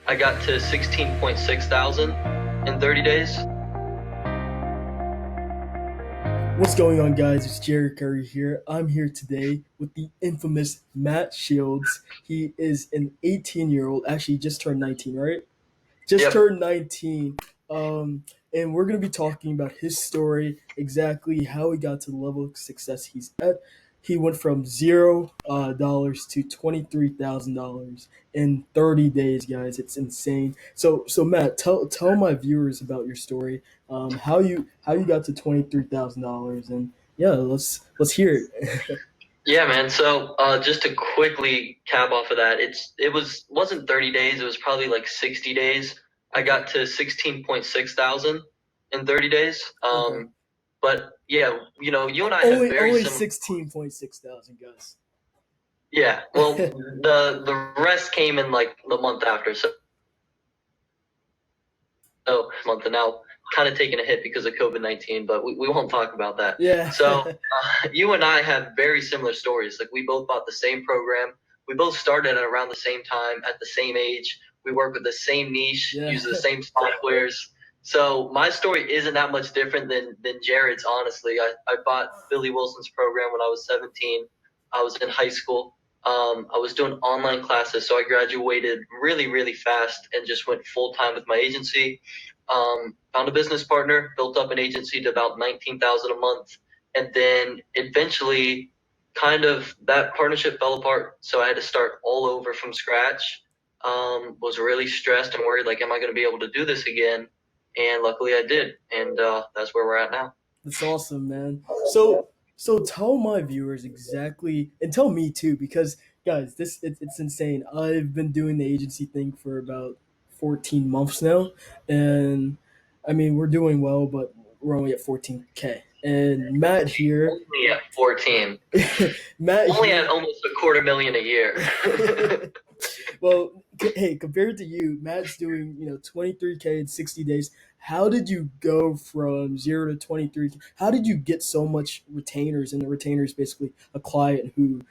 I got to 16.6 thousand in 30 days. What's going on, guys? It's Jerry Curry here. I'm here today with the infamous Matt Shields. He is an 18-year-old, actually just turned 19, right? Just Yep. turned 19. And we're going to be talking about his story, exactly how he got to the level of success he's at. He went from $0 to $23,000 in 30 days, guys. It's insane. So Matt, tell my viewers about your story. How you got to $23,000, and yeah, let's hear it. Yeah, man. So just to quickly cap off of that, wasn't 30 days. It was probably like 60 days. I Okay. got to 16.6 thousand in 30 days. Okay. But yeah, you and I have very Only similar. 16.6 thousand, guys. Yeah. Well, the rest came in like the month after. So month and now kind of taking a hit because of COVID-19, but we won't talk about that. Yeah. So you and I have very similar stories. Like we both bought the same program. We both started at around the same time, at the same age. We work with the same niche, Yeah. use the same softwares. So my story isn't that much different than Jared's, honestly. I bought Billy Wilson's program when I was 17. I was in high school. I was doing online classes, so I graduated really, really fast and just went full time with my agency. Found a business partner, built up an agency to about 19,000 a month, and then eventually, kind of that partnership fell apart. So I had to start all over from scratch. Was really stressed and worried, like, am I going to be able to do this again? And luckily, I did, and that's where we're at now. That's awesome, man. So tell my viewers exactly, and tell me too, because guys, it's insane. I've been doing the agency thing for about 14 months now, and I mean we're doing well, but we're only at 14K. And Matt here, Only at 14. Matt Only at here. almost a quarter million a year. Well, hey, compared to you, Matt's doing 23K in 60 days. How did you go from 0 to 23? How did you get so much retainers? And the retainer is basically a client who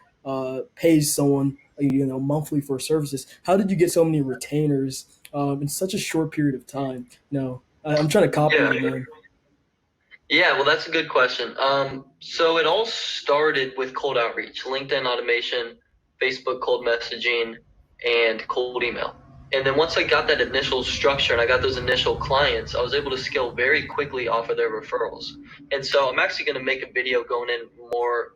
pays someone monthly for services. How did you get so many retainers in such a short period of time? No, I'm trying to copy Yeah. you, man. Yeah, well, that's a good question. So it all started with cold outreach, LinkedIn automation, Facebook cold messaging, and cold email. And then once I got that initial structure and I got those initial clients, I was able to scale very quickly off of their referrals. And so I'm actually going to make a video going in more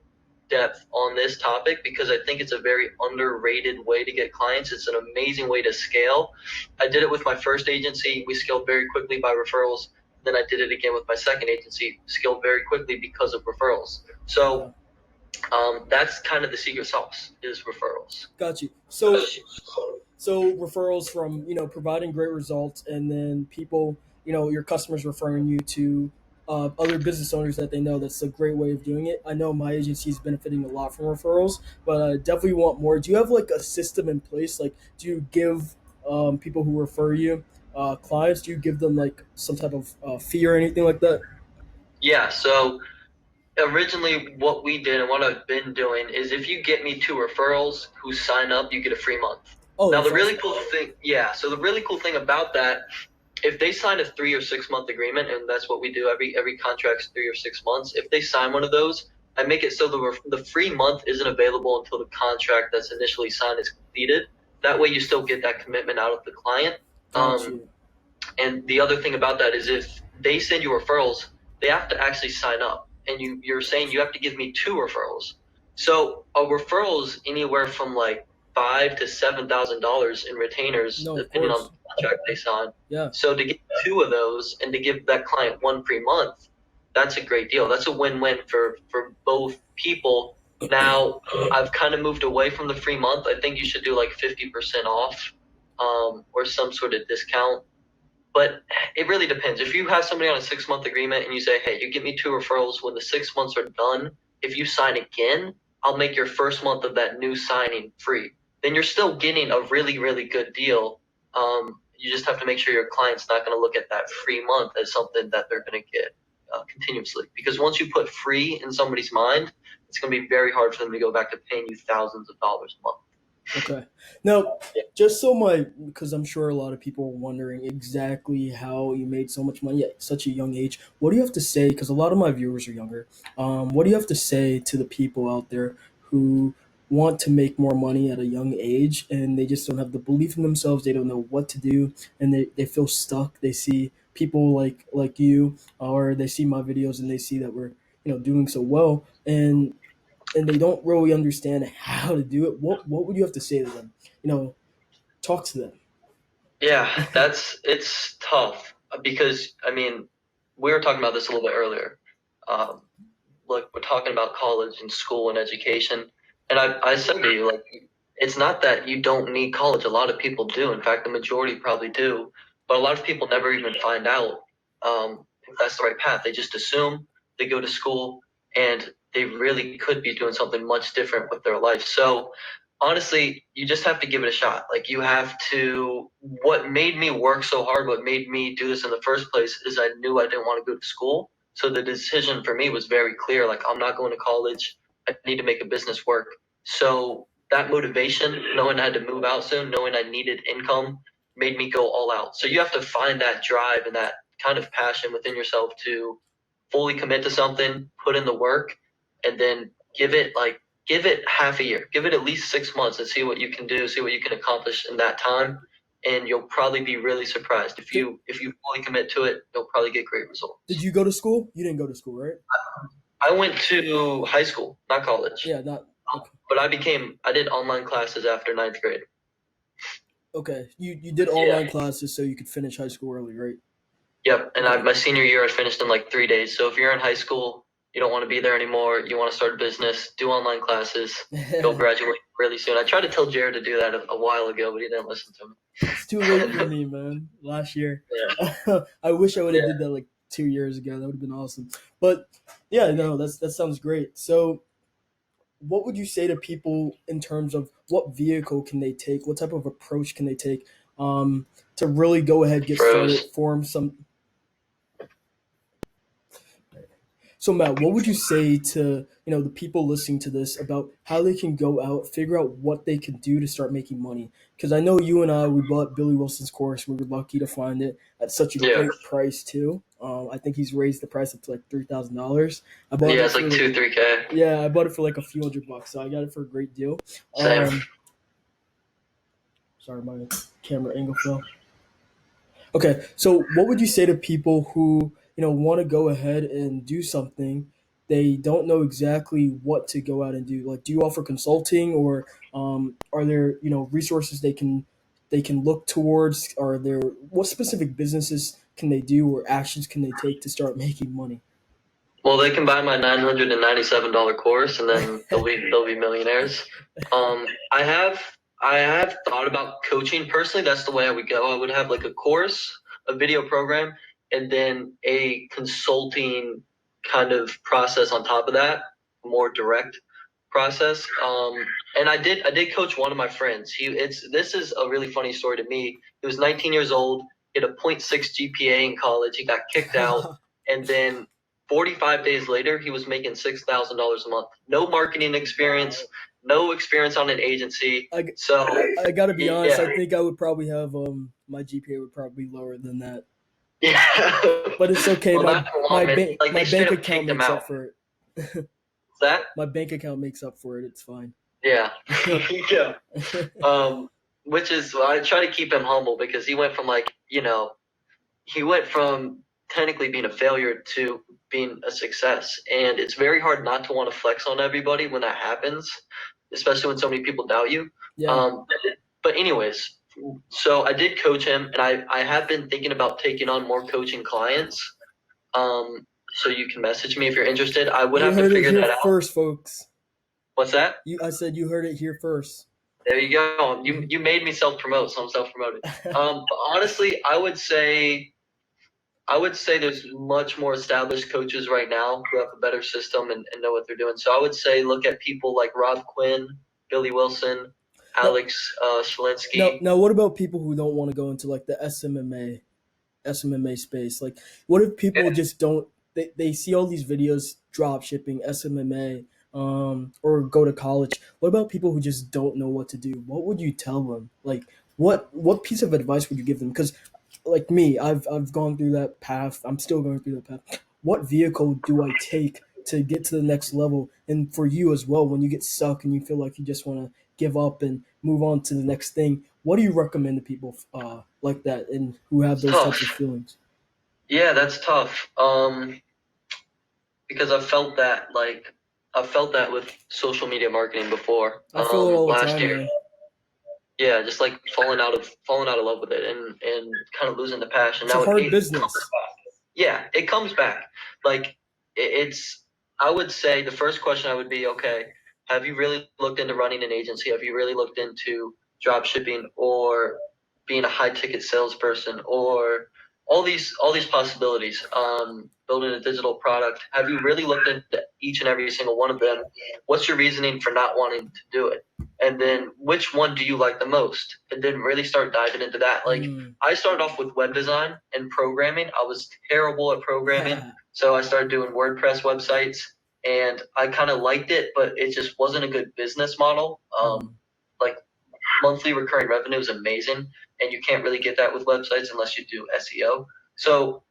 depth on this topic because I think it's a very underrated way to get clients. It's an amazing way to scale. I did it with my first agency. We scaled very quickly by referrals. Then I did it again with my second agency, scaled very quickly because of referrals. Yeah, So that's kind of the secret sauce is referrals. got you. So referrals from providing great results, and then people, your customers referring you to other business owners that they know. That's a great way of doing it. I know my agency is benefiting a lot from referrals, but I definitely want more. Do you have like a system in place? Like, do you give people who refer you clients? Do you give them like some type of fee or anything like that? Yeah. So originally, what we did and what I've been doing is if you get me two referrals who sign up, you get a free month. Oh, Now, that's the really awesome. cool thing, yeah. So the really cool thing about that, if they sign a 3 or 6 month agreement, and that's what we do, every contract's 3 or 6 months. If they sign one of those, I make it so the free month isn't available until the contract that's initially signed is completed. That way, you still get that commitment out of the client. Got Um, you. and the other thing about that is if they send you referrals, they have to actually sign up. And you're saying you have to give me two referrals. So a referral is anywhere from like $5,000 to $7,000 in retainers, No, of depending on course. the contract they sign. Yeah. So to get two of those and to give that client one free month, that's a great deal. That's a win-win for both people. Now, I've kind of moved away from the free month. I think you should do like 50% off or some sort of discount, but it really depends. If you have somebody on a 6 month agreement and you say, hey, you give me two referrals when the 6 months are done, if you sign again, I'll make your first month of that new signing free. Then you're still getting a really, really good deal. You just have to make sure your client's not going to look at that free month as something that they're going to get continuously. Because once you put free in somebody's mind, it's going to be very hard for them to go back to paying you thousands of dollars a month. Okay. Now, just so because I'm sure a lot of people are wondering exactly how you made so much money at such a young age. What do you have to say? Because a lot of my viewers are younger. What do you have to say to the people out there who want to make more money at a young age and they just don't have the belief in themselves? They don't know what to do, and they feel stuck. They see people like you, or they see my videos and they see that we're doing so well, and they don't really understand how to do it. What would you have to say to them? Talk to them. Yeah, it's tough because I mean, we were talking about this a little bit earlier. Um, like we're talking about college and school and education, and I said to you like it's not that you don't need college. A lot of people do. In fact, the majority probably do, but a lot of people never even find out if that's the right path. They just assume they go to school, and they really could be doing something much different with their life. So honestly, you just have to give it a shot. Like you have to. What made me work so hard, what made me do this in the first place, is I knew I didn't want to go to school. So the decision for me was very clear. Like I'm not going to college. I need to make a business work. So that motivation, knowing I had to move out soon, knowing I needed income, made me go all out. So you have to find that drive and that kind of passion within yourself to fully commit to something, put in the work, and then give it half a year, give it at least 6 months, and see what you can do, see what you can accomplish in that time, and you'll probably be really surprised Did, if you fully commit to it. You'll probably get great did results. you go to school? You didn't go to school, right? I went to high school, not college, Yeah, not okay. but I did online classes after ninth grade. Okay, you did Yeah. online classes so you could finish high school early, right? Yep. And Okay. my senior year, I finished in like 3 days. So if you're in high school, you don't want to be there anymore, you want to start a business, do online classes, you'll graduate really soon. I tried to tell Jared to do that a while ago, but he didn't listen to It's too late for me. me, man. Last year, Yeah. I wish I would have Yeah. did that like 2 years ago. That would have been awesome. But yeah, no, that sounds great. So what would you say to people in terms of what vehicle can they take? What type of approach can they take to really go ahead, get started, Froze. form some. So Matt, what would you say to the people listening to this about how they can go out, figure out what they can do to start making money? Because I know you and I, we bought Billy Wilson's course. We were lucky to find it at such a Yeah. great price too. I think he's raised the price up to like $3,000. I bought Yeah, it it's like for 2, 3K. Yeah, I bought it for like a few $100, so I got it for a great deal. Same. Um, Sorry, my camera angle fell. Okay, so what would you say to people who want to go ahead and do something? They don't know exactly what to go out and do. Like, do you offer consulting, or are there resources they can look towards? Are there what specific businesses can they do or actions can they take to start making money? Well, they can buy my $997 course, and then they'll be millionaires. I have thought about coaching personally. That's the way I would go. I would have like a course, a video program, and then a consulting kind of process on top of that, more direct process. And I did coach one of my friends. This is a really funny story to me. He was 19 years old. He had a point 0.6 GPA in college. He got kicked out, and then 45 days later, he was making $6,000 a month. No marketing experience, no experience on an agency. I, So, I gotta be honest. yeah, I think I would probably have my GPA would probably be lower than that, yeah. but it's okay. Well, My not for my long, man. bank Like my they straight bank up account kicked him makes up out. for it. That, My bank account makes up for it. It's fine. yeah, yeah. Which is well, I try to keep him humble because he went from he went from technically being a failure to being a success, and it's very hard not to want to flex on everybody when that happens, especially when so many people doubt you. Yeah. Um, but anyways, so I did coach him, and I have been thinking about taking on more coaching clients. So you can message me if you're interested. I would You have to heard it figure here that out. first, folks. What's that? I said you heard it here first. There you go. Mhm. You made me self promote, so I'm self promoted. But honestly, I would say there's much more established coaches right now who have a better system and know what they're doing. So I would say look at people like Rob Quinn, Billy Wilson, now, Alex now, Shalinsky. now, what about people who don't want to go into like the SMMA space? Like, what if people just don't? They see all these videos drop shipping SMMA, or go to college. What about people who just don't know what to do? What would you tell them? Like, what piece of advice would you give them? Because, like me, I've gone through that path. I'm still going through that path. What vehicle do I take to get to the next level? And for you as well, when you get stuck and you feel like you just want to give up and move on to the next thing, what do you recommend to people like that and who have It's those types of tough. feelings? Yeah, that's tough. Because I've felt that with social media marketing before. I feel it all the Last time, year, man. yeah, just like falling out of love with it and kind of losing the passion. It's a Now hard it comes business. back. Yeah, it comes back. Like it's. I would say the first question I would be, okay, have you really looked into running an agency? Have you really looked into drop shipping or being a high ticket salesperson or all these possibilities? Building a digital product. Have you really looked into each and every single one of them? What's your reasoning for not wanting to do it? And then which one do you like the most? And then really start diving into that. Like Mm. I started off with web design and programming. I was terrible at programming, so I started doing WordPress websites, and I kind of liked it, but it just wasn't a good business model. Mm. Like monthly recurring revenue is amazing, and you can't really get that with websites unless you do SEO. So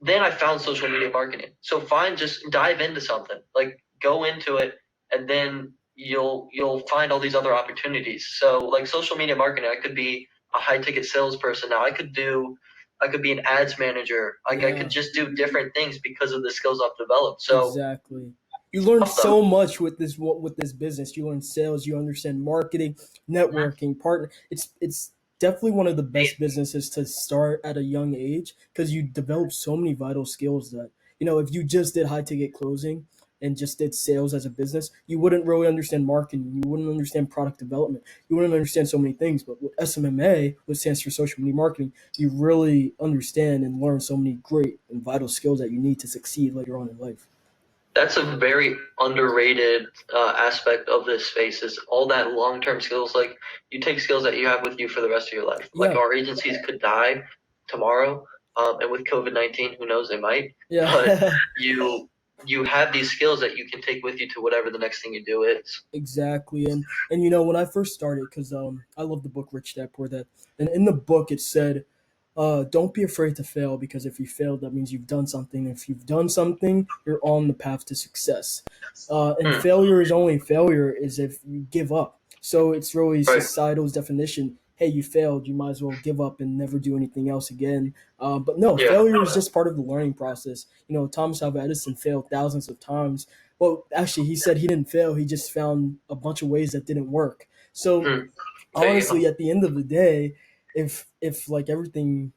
then I found social media marketing. So just dive into something, like go into it, and then you'll find all these other opportunities. So like social media marketing, I could be a high ticket salesperson now. I could be an ads manager. Like I could Yeah. just do different things because of the skills I've developed. So Exactly. You learn tough though. so much with this business. You learn sales. You understand marketing, networking, partner. It's definitely one of the best businesses to start at a young age because you develop so many vital skills that if you just did high ticket closing and just did sales as a business, you wouldn't really understand marketing. You wouldn't understand product development. You wouldn't understand so many things. But with SMMA, which stands for social media marketing, you really understand and learn so many great and vital skills that you need to succeed later on in life. That's a very underrated aspect of this space is all that long-term skills. Like you take skills that you have with you for the rest of your life. Like Yeah, our agencies could die tomorrow, and with COVID-19, who knows, they might. But yeah, you have these skills that you can take with you to whatever the next thing you do is. exactly. And when I first started, because I love the book Rich Dad Poor Dad, and in the book it said, don't be afraid to fail because if you failed, that means you've done something. If you've done something, you're on the path to success. And Hmm, failure is only failure is if you give up. So it's really right. societal's definition. Hey, you failed. You might as well give up and never do anything else again. But no, Yeah. failure is just part of the learning process. Thomas Alva Edison failed thousands of times. Well, actually, he said he didn't fail. He just found a bunch of ways that didn't work. So Hmm, there you honestly, go. at the end of the day, if like everything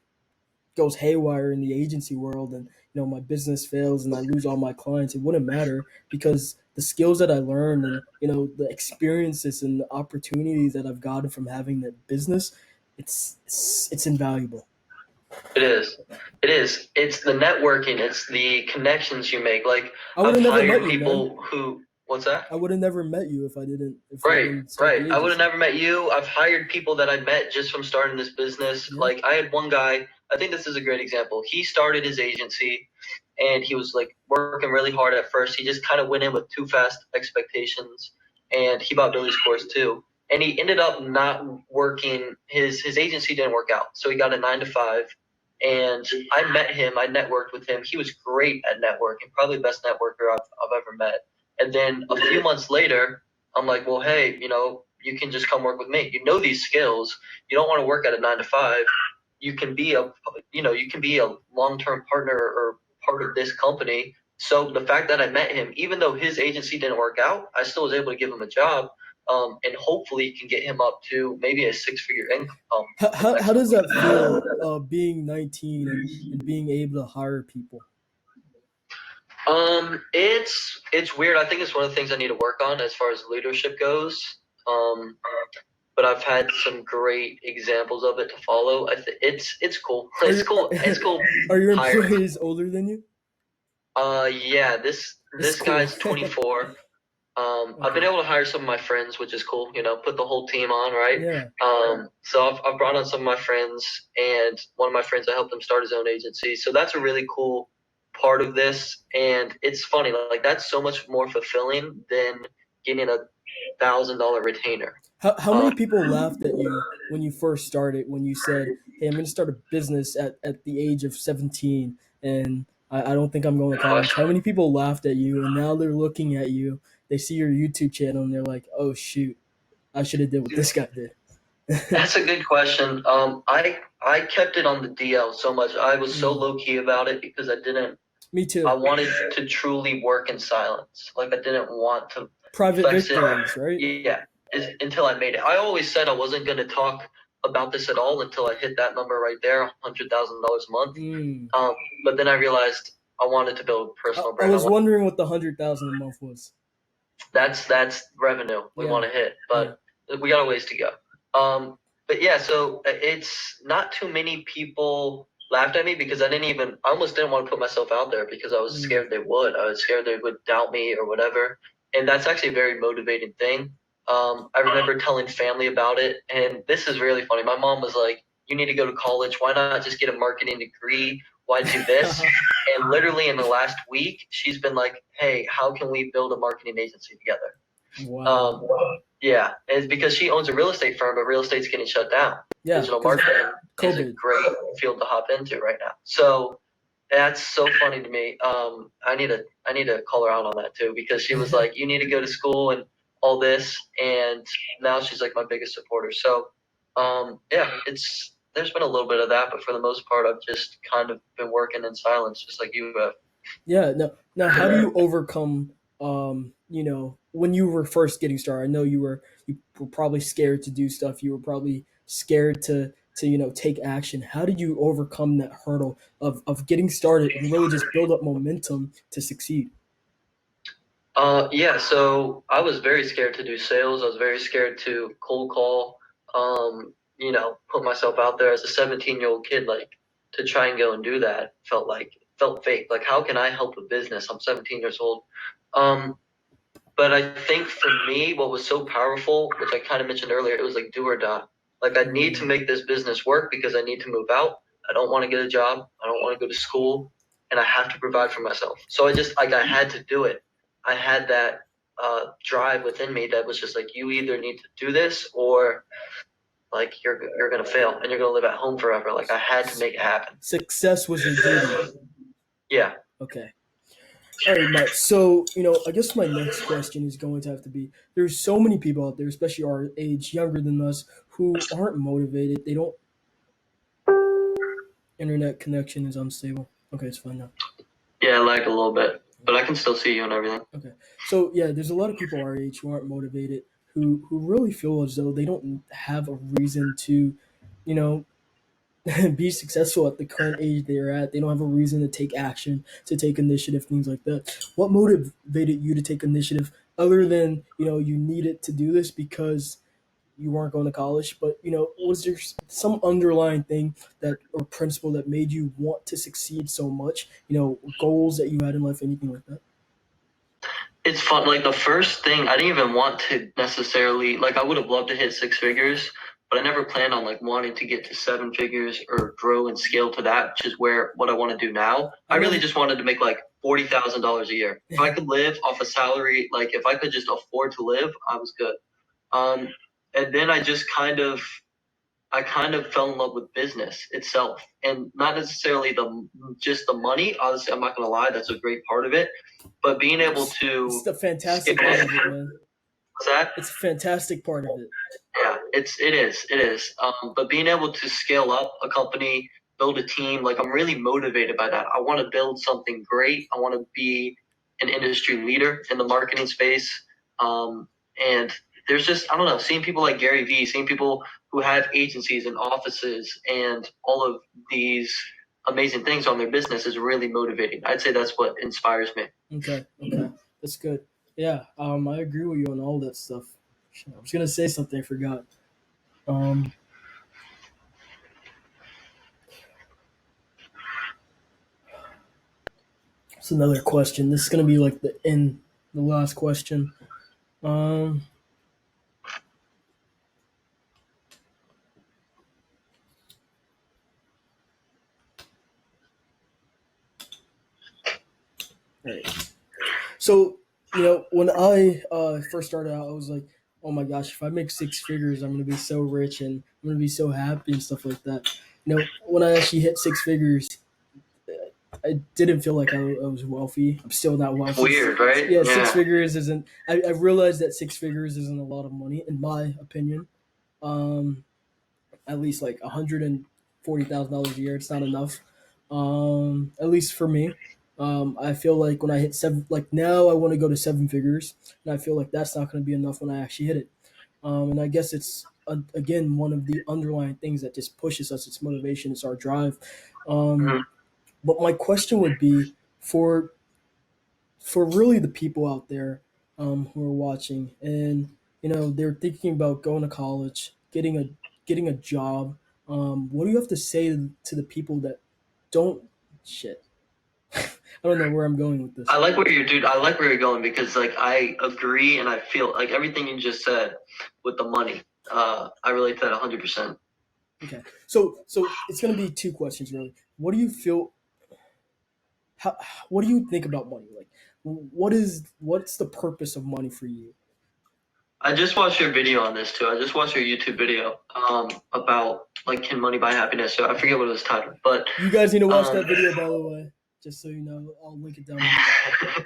goes haywire in the agency world and my business fails and I lose all my clients, it wouldn't matter because the skills that I learned and the experiences and the opportunities that I've gotten from having that business, it's invaluable. It is. It is. It's the networking. It's the connections you make. Like I would I've have never met hired you, man. people who. What's that? I would have never met you if I Right, didn't start right. the I would have agency. never met you. I've hired people that I met just from starting this business. Yeah. Like I had one guy, I think this is a great example. He started his agency and he was like working really hard at first. He just kind of went in with too fast expectations and he bought Billy's course too. And he ended up not working his agency didn't work out. So he got a 9 to 5 and I met him, I networked with him. He was great at networking, probably the best networker I've ever met. And then a few months later, I'm like, well, hey, you can just come work with me. You know these skills. You don't want to work at a 9 to 5. You can be a long-term partner or part of this company. So the fact that I met him, even though his agency didn't work out, I still was able to give him a job, and hopefully can get him up to maybe a six-figure income How, in the how, how next does couple that of years. feel, being 19 and being able to hire people? It's weird. I think it's one of the things I need to work on as far as leadership goes. Um, but I've had some great examples of it to follow. It's cool. Are It's your cool. It's cool are your hiring. employees older than you? Yeah. This It's cool. guy's 24. I've been Okay. able to hire some of my friends, which is cool. Put the whole team on, right? Yeah. So I've brought on some of my friends, and one of my friends I helped him start his own agency. So that's a really cool part of this, and it's funny. Like that's so much more fulfilling than getting $1,000 retainer. How many people laughed at you when you first started, when you said, "Hey, I'm going to start a business at the age of 17, and I don't think I'm going to college"? How many people laughed at you, and now they're looking at you, they see your YouTube channel, and they're like, "Oh shoot, I should have did what this guy did." That's a good question. I kept it on the DL so much. I was so low key about it because Me I too. wanted to truly work in silence. Like I didn't want to Private flex it. victories, right? Yeah, until I made it. I always said I wasn't going to talk about this at all until I hit that number right there, $100,000 a month. Mm. But then I realized I wanted to build a personal I brand. was wondering what the 100,000 a month was. That's revenue we want to hit, but we got a ways to go. But yeah, so it's not too many people laughed at me because I almost didn't want to put myself out there because I was scared they would. I was scared they would doubt me or whatever. And that's actually a very motivating thing. I remember telling family about it, and this is really funny. My mom was like, "You need to go to college. Why not just get a marketing degree? Why do this?" And literally in the last week, she's been like, "Hey, how can we build a marketing agency together?" Wow. Yeah, it's because she owns a real estate firm, but real estate's getting shut down. Yeah, Digital 'cause marketing is a COVID. great field to hop into right now. So that's so funny to me. I need to call her out on that too because she was like, "You need to go to school and all this," and now she's like my biggest supporter. So, yeah, there's been a little bit of that, but for the most part, I've just kind of been working in silence, just like you have. Yeah. No. Now, how do you overcome? When you were first getting started, I know you were probably scared to do stuff. You were probably scared to take action. How did you overcome that hurdle of getting started and really just build up momentum to succeed? Yeah, so I was very scared to do sales. I was very scared to cold call, put myself out there as a 17-year-old kid, like to try and go and do that felt fake. Like, how can I help a business? I'm 17 years old. Um, but I think for me, what was so powerful, which I kind of mentioned earlier, it was like do or die. Like, I need to make this business work because I need to move out. I don't want to get a job. I don't want to go to school, and I have to provide for myself. So I had to do it. I had that drive within me that was just like, you either need to do this or like you're gonna fail and you're gonna live at home forever. Like I had to make it happen. Success was your duty. Yeah. Okay. All right, Matt. So, I guess my next question is going to have to be there's so many people out there, especially our age, younger than us, who aren't motivated. They don't, internet connection is unstable. Okay, it's fine now. Yeah, I lagged a little bit, but I can still see you and everything. Okay. So, yeah, there's a lot of people our age who aren't motivated, who really feel as though they don't have a reason to, you know, be successful at the current age they're at. They don't have a reason to take action, to take initiative, things like that. What motivated you to take initiative other than, you needed to do this because you weren't going to college, but, was there some underlying thing that or principle that made you want to succeed so much? Goals that you had in life, anything like that? It's fun. Like the first thing, I didn't even want to necessarily like. I would have loved to hit six figures, but I never planned on like wanting to get to seven figures or grow and scale to that, which is what I want to do now. I really just wanted to make like $40,000 a year. If I could live off a salary, like if I could just afford to live, I was good. Um, and then I kind of fell in love with business itself, and not necessarily just the money. Obviously, I'm not going to lie, that's a great part of it, but being able to It's the fantastic part of it, man. what's that? It's a fantastic part of it. Yeah, it is. But being able to scale up a company, build a team, like I'm really motivated by that. I want to build something great. I want to be an industry leader in the marketing space. And there's just I don't know, seeing people like Gary Vee, seeing people who have agencies and offices and all of these amazing things on their business is really motivating. I'd say that's what inspires me. Okay, that's good. Yeah, I agree with you on all that stuff. I was gonna say something, I forgot. Um, it's another question. This is gonna be like the last question. Um, Right. So, when I first started out, I was like, oh my gosh, if I make six figures, I'm going to be so rich and I'm going to be so happy and stuff like that. When I actually hit six figures, I didn't feel like I was wealthy. I'm still not wealthy. Weird, right? Yeah, six Yeah. figures isn't. I realized that six figures isn't a lot of money, in my opinion. Um, at least like $140,000 a year, it's not enough. At least for me. I feel like when I hit seven, like now I want to go to seven figures, and I feel like that's not going to be enough when I actually hit it. And I guess it's again one of the underlying things that just pushes us. It's motivation. It's our drive. Mhm. But my question would be for really the people out there who are watching, and they're thinking about going to college, getting a job. What do you have to say to the people that don't shit? I don't know where I'm going with this. I like where you're, dude. I like where you're going because, like, I agree and I feel like everything you just said with the money. I relate to that 100%. Okay, so it's gonna be two questions really. What do you feel? How, what do you think about money? Like, what's the purpose of money for you? I just watched your video on this too. I just watched your YouTube video about like can money buy happiness. So I forget what it was titled, but You guys need to watch um, that video, by the way. Just so you know, I'll link it down below.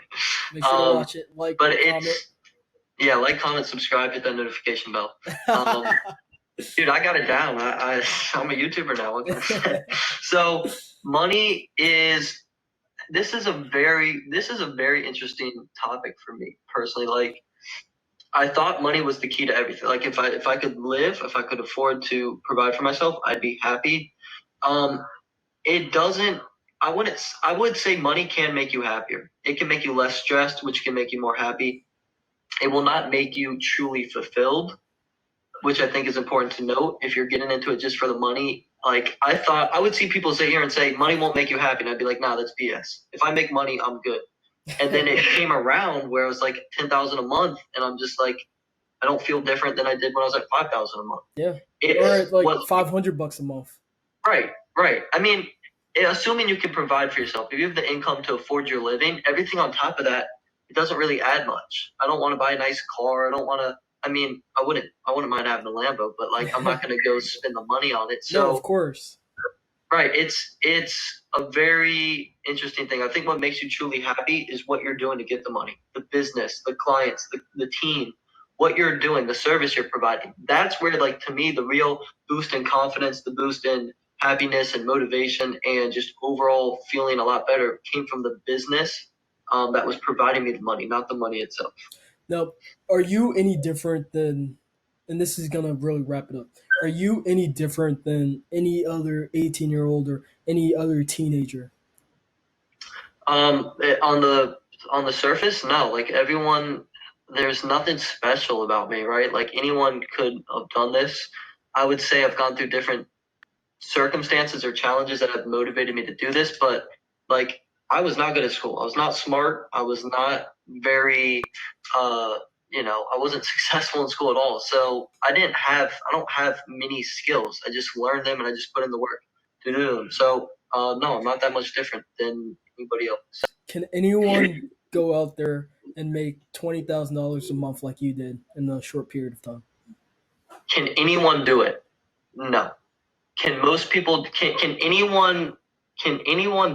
Make sure to um, watch it. Like, but comment. it's yeah, like, comment, subscribe, hit that notification bell. Um, Dude, I got it down. I'm a YouTuber now. What can I say? So money is this is a very interesting topic for me personally. Like I thought money was the key to everything. Like if I could live, if I could afford to provide for myself, I'd be happy. Um, it doesn't. I would say money can make you happier. It can make you less stressed, which can make you more happy. It will not make you truly fulfilled, which I think is important to note. If you're getting into it just for the money, like I thought, I would see people sit here and say money won't make you happy, and I'd be like, nah, that's BS. If I make money, I'm good. And then it came around where it was like 10,000 a month, and I'm just like, I don't feel different than I did when I was at 5,000 a month. Yeah, or It's at like what 500 bucks a month. right, right. I mean, assuming you can provide for yourself, if you have the income to afford your living, everything on top of that, it doesn't really add much. I don't want to buy a nice car. I don't want to. I mean, I wouldn't mind having a Lambo, but like, I'm not going to go spend the money on it. No, of So, course. right, it's a very interesting thing. I think what makes you truly happy is what you're doing to get the money, the business, the clients, the team, what you're doing, the service you're providing. That's where, like, to me, the real boost in confidence, the boost in happiness and motivation, and just overall feeling a lot better came from the business that was providing me the money, not the money itself. Now, are you any different than? And this is gonna really wrap it up. Are you any different than any other 18-year-old or any other teenager? On the surface, no. Like everyone, there's nothing special about me, right? Like anyone could have done this. I would say I've gone through different circumstances or challenges that have motivated me to do this, but like I was not good at school. I was not smart. I was not very, uh, I wasn't successful in school at all. So I don't have many skills. I just learned them and I just put in the work to do them. So, no, I'm not that much different than anybody else. Can anyone go out there and make $20,000 a month like you did in a short period of time? Can anyone do it? No. Can most people, can anyone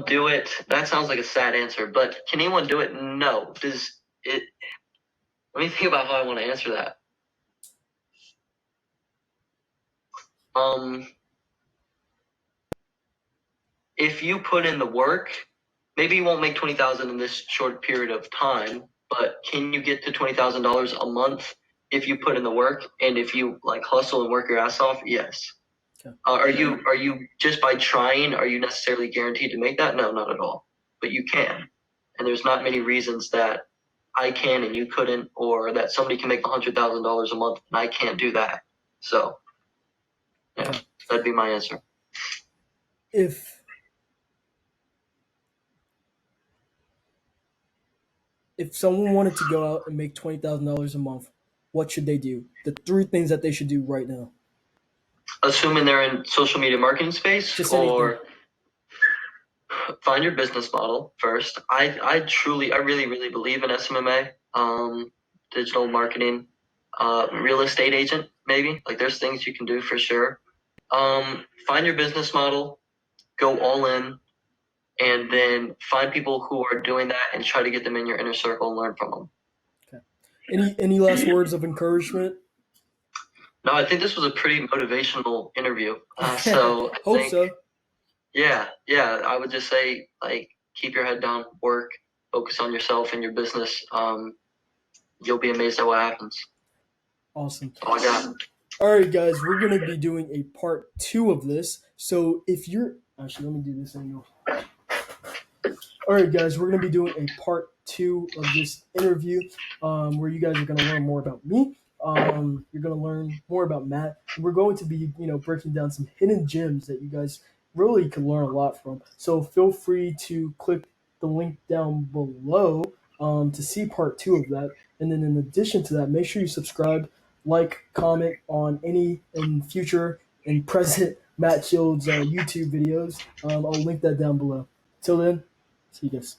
do it? That sounds like a sad answer, but can anyone do it? No. Does it, let me think about how I want to answer that. Um, if you put in the work, maybe you won't make 20,000 in this short period of time, but can you get to $20,000 a month if you put in the work and if you like hustle and work your ass off? Yes. Okay. Are you just by trying, are you necessarily guaranteed to make that? No, not at all. But you can. And there's not many reasons that I can and you couldn't, or that somebody can make $100,000 a month and I can't do that. So, yeah, Okay. that'd be my answer. If someone wanted to go out and make $20,000 a month, what should they do? The three things that they should do right now. Assuming they're in social media marketing space, Just anything. or find your business model first. I really believe in SMMA, digital marketing, real estate agent, maybe. Like there's things you can do for sure. Find your business model, go all in, and then find people who are doing that and try to get them in your inner circle and learn from them. Okay. Any last words of encouragement? No, I think this was a pretty motivational interview. So I Hope think, so. yeah, I would just say like keep your head down, work, focus on yourself and your business. You'll be amazed at what happens. Awesome. That's all I got. All right, guys, we're going to be doing a part 2 of this. So if you're actually, let me do this angle. All right, guys, we're going to be doing a part 2 of this interview where you guys are going to learn more about me. You're going to learn more about Matt. And we're going to be, breaking down some hidden gems that you guys really can learn a lot from. So feel free to click the link down below to see part 2 of that. And then in addition to that, make sure you subscribe, like, comment on any and future and present Matt Shields YouTube videos. I'll link that down below. Till then, see you guys.